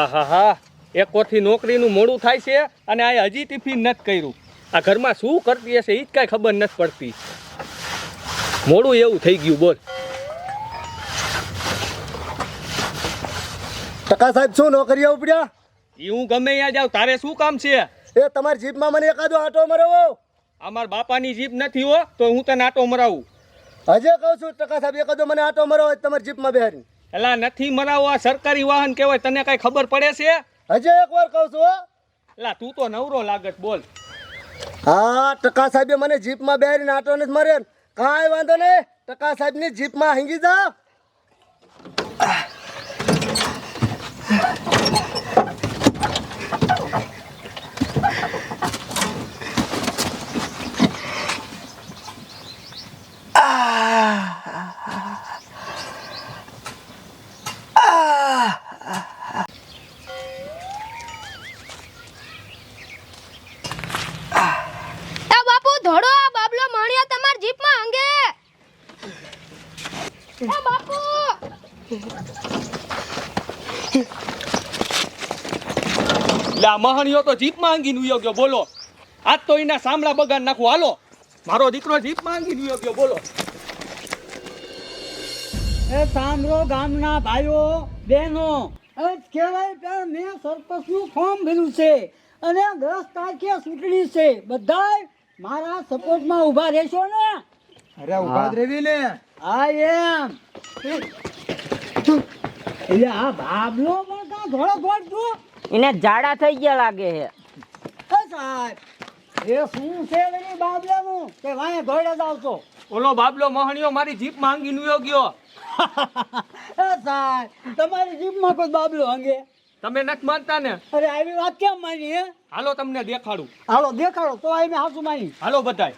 આહાહા એક કોઠી નોકરીનું મોડું થાય છે અને આ હજી ટિફિન નથી કર્યું. આ ઘરમાં શું કરતી હશે એ જ કાંઈ ખબર નથી પડતી. મોડું એવું થઈ ગયું બોલ. ટકા સાહેબ શું નોકરીઓ ઉપડ્યા? એ હું ગમે ત્યાં જાઉં તારે શું કામ છે? એ તમારી જીપમાં મને એકાદો આટો મરાવો. અમાર બાપાની જીપ નથી હો તો હું તને આટો મરાવું. હજે કહું છું ટકા સાહેબ એકાદો મને આટો મરાવો તમારી જીપમાં બેહારી. એલા નથી મરાવો, આ સરકારી વાહન કહેવાય, તને કાંઈ ખબર પડે છે? હજે એકવાર કહું છું હો. એલા તું તો નવરો લાગત બોલ. હા ટકા સાહેબે મને જીપમાં બેહારીને આટો નથી મારે. કાંઈ વાંધો નહીં, ટકા સાહેબની જીપમાં હંગી જાઓ. આ મહણિયો તો જીપમાં આંગીને ઉયો ગયો બોલો. આજ તો એના સાંભળા બગાડ નાખું. હાલો મારો દીકરો જીપમાં આંગીને ઉયો ગયો બોલો. એ સાંભળો ગામના ભાઈઓ બહેનો, કહેવાય કે મેં સરપંચનું ફોર્મ ભર્યું છે અને 10 તારીખે ચૂંટણી છે. બધાય મારા સપોર્ટમાં ઊભા રહેશો ને? અરે ઉભા જ રહેવી ને. હા એમ એટલે આ બાબલો પણ કાં ધોળો ધોળ છું? એને ઝાડા થઈ ગયા લાગે છે. સાહેબ એ શું છે એની બાબલાનું કે વાંહે ધોળે જ આવશો? ઓલો બાબલો મહણિયો મારી જીપમાં આંગીને ઉયો ગયો. એ સાહેબ તમારી જીભમાં કોઈ બાબલો હંગે? તમે નથી માનતા ને? અરે આવી વાત કેમ માની? હે હાલો તમને દેખાડું. હાલો દેખાડો તો આવી હાસુ માની. હાલો બધાય.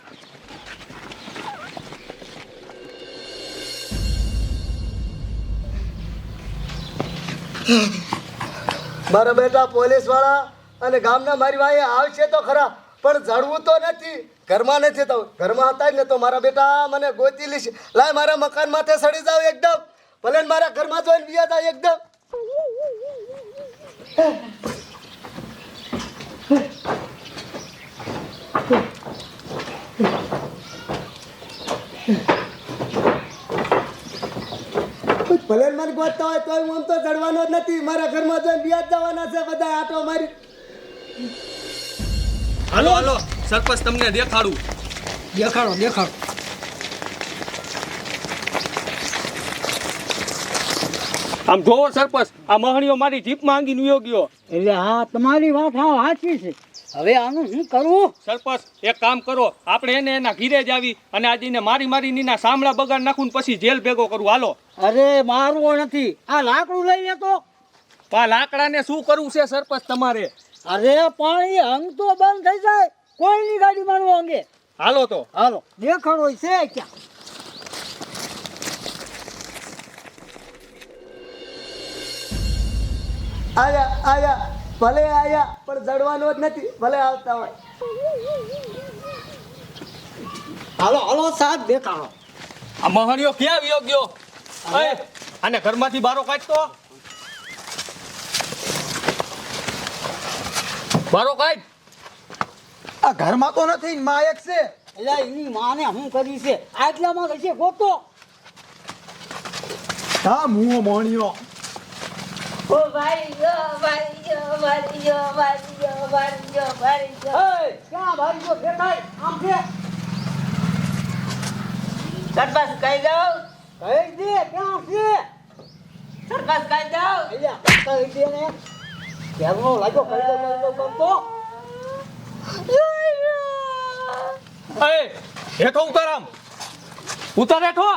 મારા બેટા પોલીસ વાળા અને ગામના મારી વાંહે આવશે તો ખરા, પણ જડવું તો નથી. ઘરમાં નથી તો ઘરમાં હતા જ ને તો મારા બેટા મને ગોતી લીશ. લાય મારા મકાન માથે સડી જાવ એકદમ, ભલે ને મારા ઘરમાં જોઈને બીજા જાય એકદમ. ભલે મને ગોતતા હોય તોય હું તો ચડવાનો જ નથી. મારા ઘરમાં જોઈને બીજા જવાના છે બધા આટો મારી. હાલો હાલો સરપંચ તમને દેખાડું. દેખાડો દેખાડો. આમ જોવો સરપંચ, આ મહણિયો મારી જીપમાં આંગીને ઉયો ગયો. એટલે હા તમારી વાત હા સાચી છે. હવે આનું શું કરવું? સરપંચ એક કામ કરો, આપણે એને એના ઘીરે જ આવી અને આજે એને મારી નીના સાંભળા બગાડ નાખું ને પછી જેલ ભેગો કરું. હાલો. અરે મારવો નથી, આ લાકડું લઈ લેતો. આ લાકડાને શું કરવું છે સરપંચ તમારે? અરે પાણી અંગ તો બંધ થઈ જાય, કોઈની ગાડી મારવો અંગે. હાલો તો. હાલો દેખાડો છે ક્યાં? આયા આયા ભલે આયા પણ જડવાનો જ નથી, ભલે આવતા હોય. હાલો હાલો સાહેબ દેખાડો. આ મહણિયો ક્યાં વિયો ગયો? આને ઘરમાંથી બારો કાઢતો. બારો કાઢ. આ ઘરમાં તો નથી, માયક છે. એટલે એની માને શું કરી છે? આટલામાં કઈ છે ગોતો. હા મુઓ મોણિયો. ઓ ભાઈઓ ભાઈઓ ભાઈઓ ભાઈઓ ભાઈઓ ભાઈઓ. એ ક્યાં ભાઈઓ દેખાય? આમ છે સરપંચ કહી દઉં. કહી દે ક્યાં છે? સરપંચ કહી દઉં. એટલે કહી દે ને. કેમનો લાગ્યો કહી દો કરતો. હેઠો ઉતાર. આમ ઉતાર હેઠો.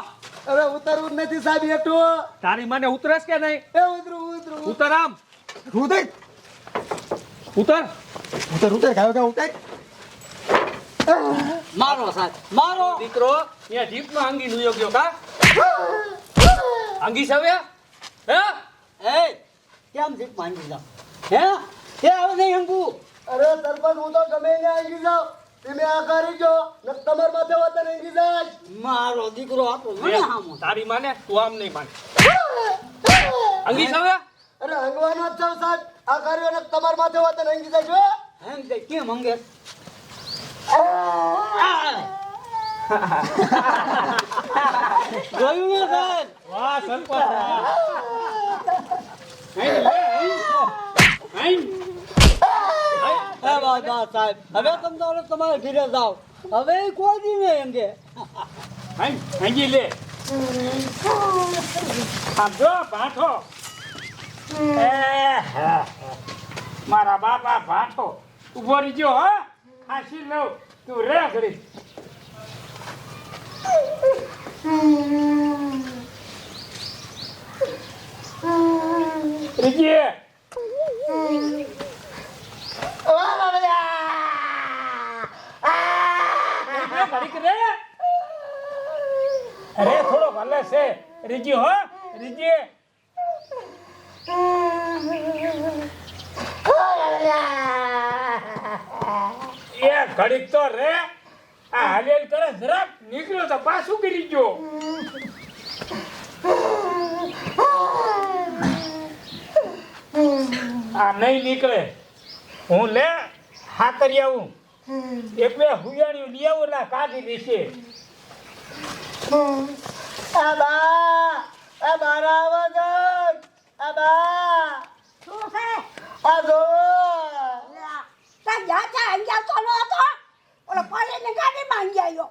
અરે ઉતરવું જ નથી સાહેબ એટલો. તારી માને ઉતરસ કે નહીં? એ ઉતરું ઉતરું ઉતાર. આમ ઉતર ઉતાર. ઉતર ઉતર ગાયો કા ઉતર. મારો સાહેબ મારો. દીકરો અહીંયા જીપમાં આંગી નુયો ગયો કા? આંગી સવે હે? એ કેમ જીપ માંગી જાવ? હે એ હવે નહીં હંગુ. અરે સરપંચ હું તો ગમે ને આવી જાવ. તમે આ કરી જો ને તમાર માથે વતન આવી જાય. મારો દીકરો આપો મને હામો. તારી માને તું આમ નહીં માને. આંગી સવે અરે હંગવાનો જ છો સાહેબ. આ કાર્યોને તમારા માથે હોત ને હંગી જાય છો. એમ કે કેમ અંગે જોયું ને સાહેબ? વાહ સરપંચ વાહ. બસ સાહેબ, હવે તમે તો તમારે ઘરે જાઓ. હવે કોઈ દી નહીં અંગે. હંગી લે આમ જો ભાઠો મારા બાપા ભાઠો ઉભો રહીજો હો ખાસી લઉં તું રે ઘડી રીજી ઘડીક રે અરે થોડો ભલે છે રીજી હો રીજી એ ઘડીક તો રે આ હાલેલ કરે જરાક નીકળ્યો તો પાછું કરી ગયો આ નહીં નીકળે હું લે હાકરી આવું એક બે હુયાણી લઈ આવું ના કાઢી દેશે આ બા આ મારા આવાજ આ બા શું છે? આ જો તા જા ચા અંજા તો નો હતો ઓલો પાલે ને ગાડી માં આવ્યો